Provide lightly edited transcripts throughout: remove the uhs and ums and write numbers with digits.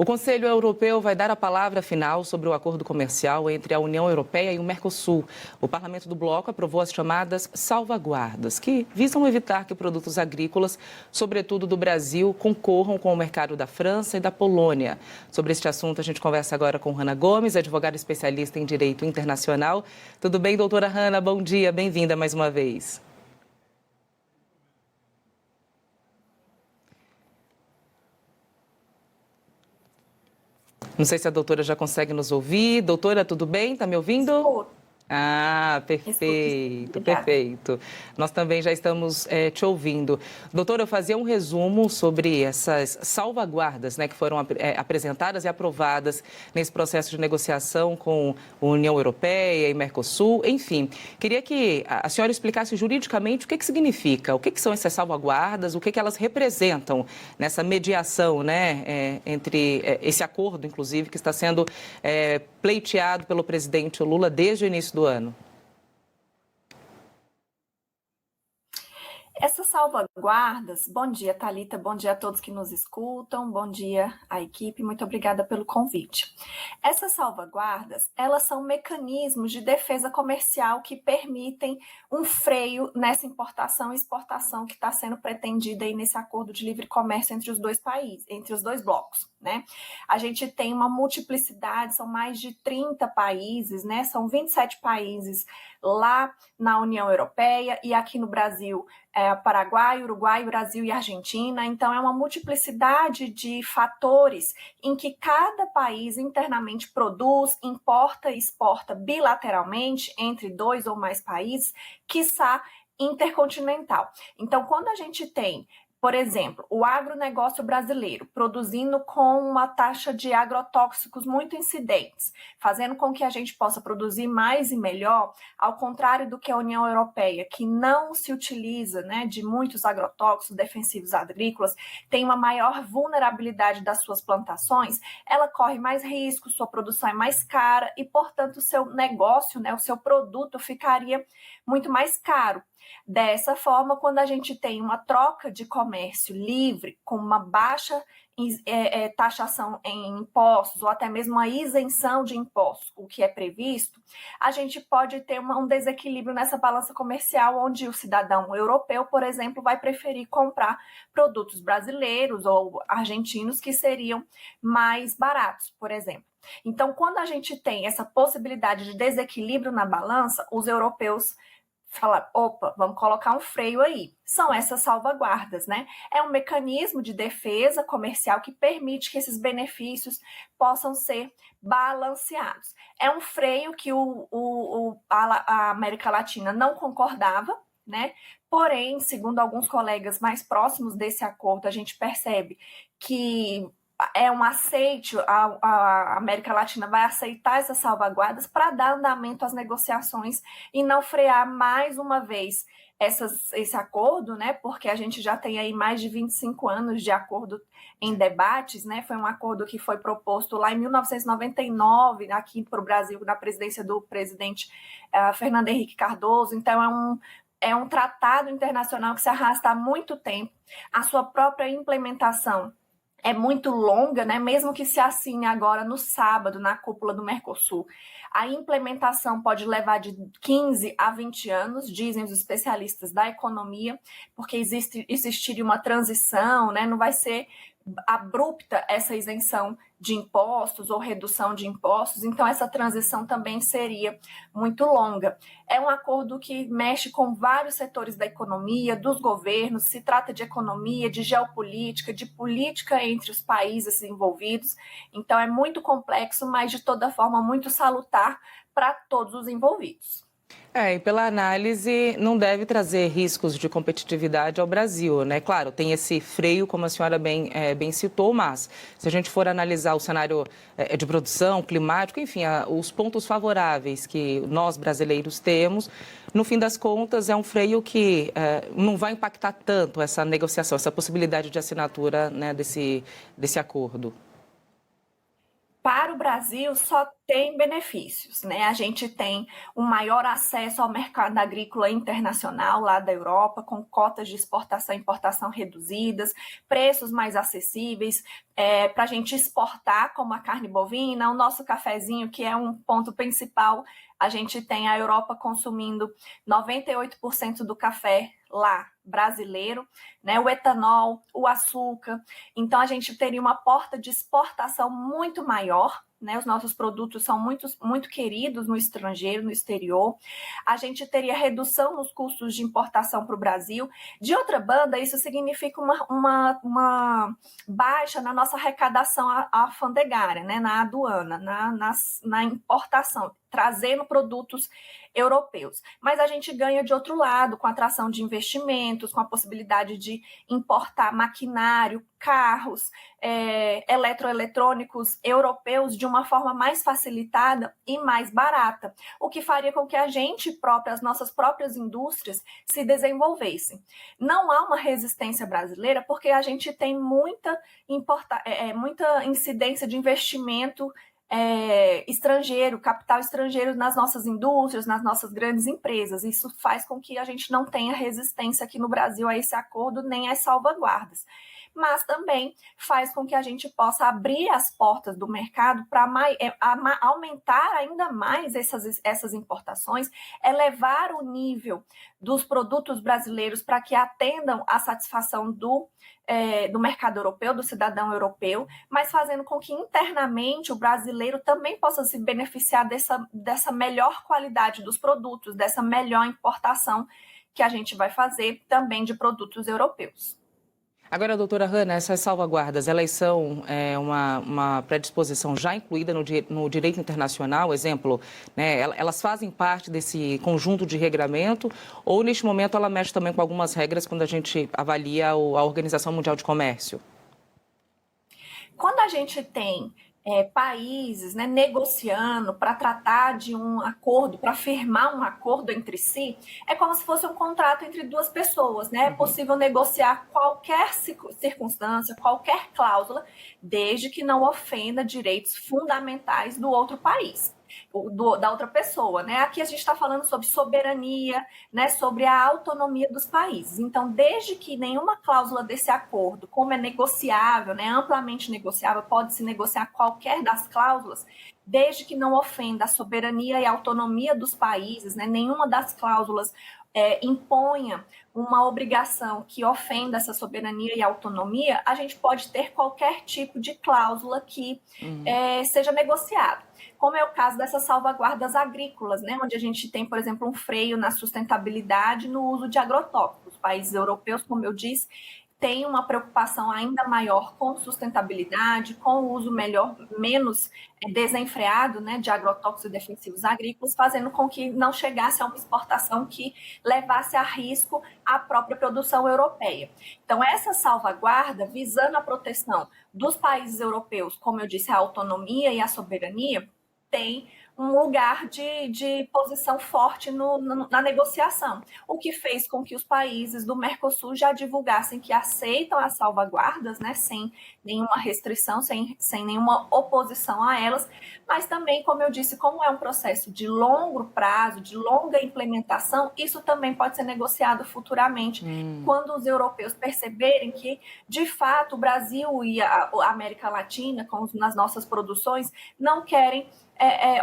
O Conselho Europeu vai dar a palavra final sobre o acordo comercial entre a União Europeia e o Mercosul. O Parlamento do Bloco aprovou as chamadas salvaguardas, que visam evitar que produtos agrícolas, sobretudo do Brasil, concorram com o mercado da França e da Polônia. Sobre este assunto, a gente conversa agora com Hanna Gomes, advogada especialista em Direito Internacional. Tudo bem, doutora Hanna? Bom dia, bem-vinda mais uma vez. Não sei se a doutora já consegue nos ouvir. Doutora, tudo bem? Está me ouvindo? Escuto. Ah, perfeito, perfeito. Nós também já estamos te ouvindo. Doutora, eu fazia um resumo sobre essas salvaguardas, né, que foram apresentadas e aprovadas nesse processo de negociação com a União Europeia e Mercosul. Enfim, queria que a senhora explicasse juridicamente o que significa, o que são essas salvaguardas, o que elas representam nessa mediação, né, entre esse acordo, inclusive, que está sendo pleiteado pelo presidente Lula desde o início do ano. Essas salvaguardas, bom dia, Thalita, bom dia a todos que nos escutam, bom dia à equipe, muito obrigada pelo convite. Essas salvaguardas, elas são mecanismos de defesa comercial que permitem um freio nessa importação e exportação que está sendo pretendida aí nesse acordo de livre comércio entre os dois países, entre os dois blocos, né? A gente tem uma multiplicidade, são mais de 30 países, né? São 27 países lá na União Europeia e aqui no Brasil, Paraguai, Uruguai, Brasil e Argentina. Então, é uma multiplicidade de fatores em que cada país internamente produz, importa e exporta bilateralmente entre dois ou mais países, quiçá intercontinental. Então, quando a gente tem, por exemplo, o agronegócio brasileiro produzindo com uma taxa de agrotóxicos muito incidentes, fazendo com que a gente possa produzir mais e melhor, ao contrário do que a União Europeia, que não se utiliza, né, de muitos agrotóxicos defensivos agrícolas, tem uma maior vulnerabilidade das suas plantações, ela corre mais risco, sua produção é mais cara e, portanto, o seu negócio, né, o seu produto ficaria muito mais caro. Dessa forma, quando a gente tem uma troca de comércio livre, com uma baixa taxação em impostos, ou até mesmo uma isenção de impostos, o que é previsto, a gente pode ter um desequilíbrio nessa balança comercial, onde o cidadão europeu, por exemplo, vai preferir comprar produtos brasileiros ou argentinos que seriam mais baratos, por exemplo. Então, quando a gente tem essa possibilidade de desequilíbrio na balança, os europeus falar, opa, vamos colocar um freio aí. São essas salvaguardas, né? É um mecanismo de defesa comercial que permite que esses benefícios possam ser balanceados. É um freio que a América Latina não concordava, né? Porém, segundo alguns colegas mais próximos desse acordo, a gente percebe que é um aceite, a América Latina vai aceitar essas salvaguardas para dar andamento às negociações e não frear mais uma vez esse acordo, né? Porque a gente já tem aí mais de 25 anos de acordo em debates, né? Foi um acordo que foi proposto lá em 1999, aqui para o Brasil, na presidência do presidente Fernando Henrique Cardoso. Então, é um tratado internacional que se arrasta há muito tempo. A sua própria implementação é muito longa, né? Mesmo que se assine agora no sábado, na cúpula do Mercosul. A implementação pode levar de 15 a 20 anos, dizem os especialistas da economia, porque existiria uma transição, né? Não vai ser abrupta essa isenção de impostos ou redução de impostos, então essa transição também seria muito longa. É um acordo que mexe com vários setores da economia, dos governos, se trata de economia, de geopolítica, de política entre os países envolvidos, então é muito complexo, mas de toda forma muito salutar para todos os envolvidos. E pela análise, não deve trazer riscos de competitividade ao Brasil, né? Claro, tem esse freio, como a senhora bem citou, mas se a gente for analisar o cenário de produção, climático, enfim, os pontos favoráveis que nós brasileiros temos, no fim das contas, é um freio que não vai impactar tanto essa negociação, essa possibilidade de assinatura, né, desse acordo. para o Brasil só tem benefícios, né? A gente tem um maior acesso ao mercado agrícola internacional lá da Europa, com cotas de exportação e importação reduzidas, preços mais acessíveis para a gente exportar, como a carne bovina, o nosso cafezinho, que é um ponto principal. A gente tem a Europa consumindo 98% do café lá brasileiro, né? O etanol, o açúcar. Então, a gente teria uma porta de exportação muito maior, né? Os nossos produtos são muito queridos no estrangeiro, no exterior. A gente teria redução nos custos de importação para o Brasil. De outra banda, isso significa uma baixa na nossa arrecadação alfandegária, né? Na aduana, na importação, trazendo produtos europeus. Mas a gente ganha de outro lado, com a atração de investimentos, com a possibilidade de importar maquinário, carros, eletroeletrônicos europeus de uma forma mais facilitada e mais barata, o que faria com que a gente própria, as nossas próprias indústrias se desenvolvessem. Não há uma resistência brasileira porque a gente tem muita incidência de investimento estrangeiro, capital estrangeiro nas nossas indústrias, nas nossas grandes empresas. Isso faz com que a gente não tenha resistência aqui no Brasil a esse acordo, nem às salvaguardas. Mas também faz com que a gente possa abrir as portas do mercado para aumentar ainda mais essas importações, elevar o nível dos produtos brasileiros para que atendam à satisfação do mercado europeu, do cidadão europeu, mas fazendo com que internamente o brasileiro também possa se beneficiar dessa melhor qualidade dos produtos, dessa melhor importação que a gente vai fazer também de produtos europeus. Agora, doutora Hanna, essas salvaguardas, elas são uma predisposição já incluída no direito internacional? Exemplo, né, elas fazem parte desse conjunto de regramento ou, neste momento, ela mexe também com algumas regras quando a gente avalia a Organização Mundial de Comércio? Quando a gente tem países, né, negociando para tratar de um acordo, para firmar um acordo entre si, é como se fosse um contrato entre duas pessoas, né? É possível negociar qualquer circunstância, qualquer cláusula, desde que não ofenda direitos fundamentais do outro país. Da outra pessoa, né? Aqui a gente está falando sobre soberania, né? Sobre a autonomia dos países. Então, desde que nenhuma cláusula desse acordo, como é negociável, né? Amplamente negociável, pode-se negociar qualquer das cláusulas, desde que não ofenda a soberania e a autonomia dos países, né? Nenhuma das cláusulas imponha uma obrigação que ofenda essa soberania e autonomia, a gente pode ter qualquer tipo de cláusula que seja negociado. Como é o caso dessas salvaguardas agrícolas, né, onde a gente tem, por exemplo, um freio na sustentabilidade no uso de agrotóxicos. Os países europeus, como eu disse, têm uma preocupação ainda maior com sustentabilidade, com o uso menos desenfreado, né, de agrotóxicos e defensivos agrícolas, fazendo com que não chegasse a uma exportação que levasse a risco a própria produção europeia. Então, essa salvaguarda, visando a proteção dos países europeus, como eu disse, a autonomia e a soberania, tem um lugar de posição forte na negociação, o que fez com que os países do Mercosul já divulgassem que aceitam as salvaguardas, né, sem nenhuma restrição, sem nenhuma oposição a elas, mas também, como eu disse, como é um processo de longo prazo, de longa implementação, isso também pode ser negociado futuramente, quando os europeus perceberem que, de fato, o Brasil e a América Latina, nas nossas produções, não querem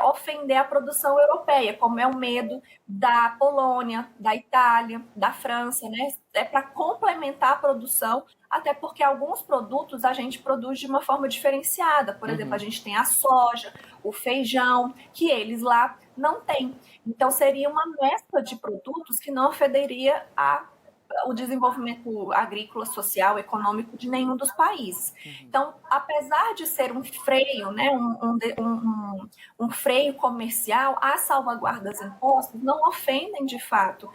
ofender a produção europeia, como é o medo da Polônia, da Itália, da França, né? É para complementar a produção, até porque alguns produtos a gente produz de uma forma diferenciada. Por exemplo, a gente tem a soja, o feijão, que eles lá não têm. Então, seria uma mescla de produtos que não ofenderia o desenvolvimento agrícola, social, econômico de nenhum dos países. Então, apesar de ser um freio, né, um freio comercial, as salvaguardas impostas não ofendem de fato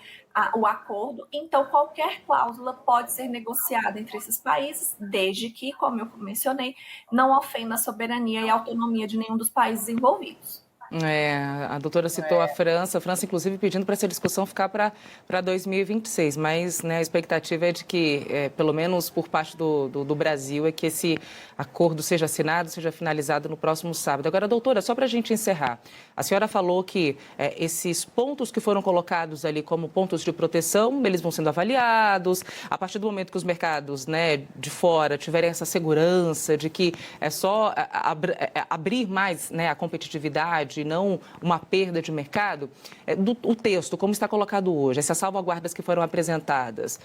o acordo, então qualquer cláusula pode ser negociada entre esses países, desde que, como eu mencionei, não ofenda a soberania e a autonomia de nenhum dos países envolvidos. A doutora citou a França, inclusive pedindo para essa discussão ficar para 2026, mas né, a expectativa é de que, pelo menos por parte do Brasil, é que esse acordo seja assinado, seja finalizado no próximo sábado. Agora, doutora, só para a gente encerrar, a senhora falou que esses pontos que foram colocados ali como pontos de proteção, eles vão sendo avaliados, a partir do momento que os mercados né, de fora tiverem essa segurança de que é só abrir mais né, a competitividade, não uma perda de mercado, o texto, como está colocado hoje, essas salvaguardas que foram apresentadas,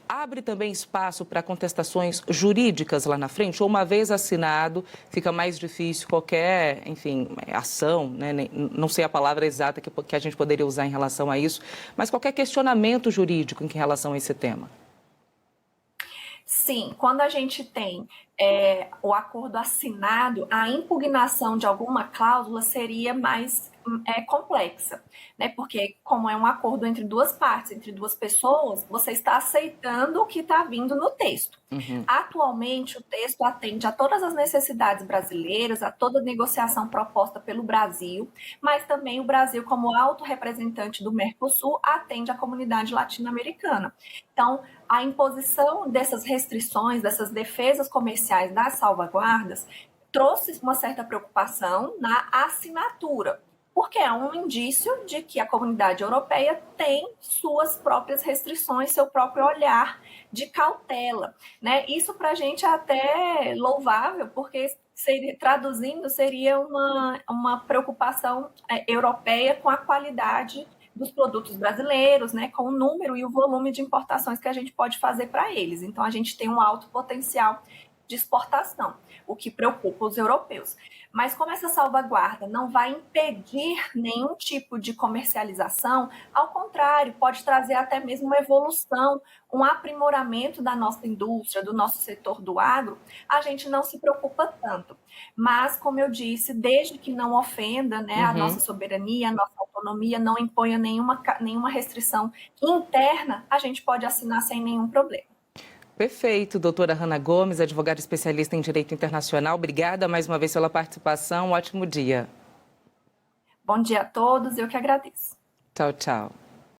abre também espaço para contestações jurídicas lá na frente? Ou uma vez assinado, fica mais difícil qualquer, enfim, ação, né? Não sei a palavra exata que a gente poderia usar em relação a isso, mas qualquer questionamento jurídico em relação a esse tema? Sim, quando a gente tem o acordo assinado, a impugnação de alguma cláusula seria mais complexa, né? Porque como é um acordo entre duas partes, entre duas pessoas, você está aceitando o que está vindo no texto. Uhum. Atualmente, o texto atende a todas as necessidades brasileiras, a toda negociação proposta pelo Brasil, mas também o Brasil, como alto representante do Mercosul, atende a comunidade latino-americana. Então, a imposição dessas restrições, dessas defesas comerciais das salvaguardas, trouxe uma certa preocupação na assinatura, porque é um indício de que a comunidade europeia tem suas próprias restrições, seu próprio olhar de cautela, né? Isso para a gente é até louvável, porque traduzindo seria uma preocupação europeia com a qualidade dos produtos brasileiros, né, com o número e o volume de importações que a gente pode fazer para eles. Então, a gente tem um alto potencial de exportação, o que preocupa os europeus. Mas como essa salvaguarda não vai impedir nenhum tipo de comercialização, ao contrário, pode trazer até mesmo uma evolução, um aprimoramento da nossa indústria, do nosso setor do agro, a gente não se preocupa tanto. Mas, como eu disse, desde que não ofenda né, a nossa soberania, a nossa autonomia, não imponha nenhuma restrição interna, a gente pode assinar sem nenhum problema. Perfeito, doutora Hanna Gomes, advogada especialista em Direito Internacional. Obrigada mais uma vez pela participação. Um ótimo dia. Bom dia a todos, eu que agradeço. Tchau, tchau.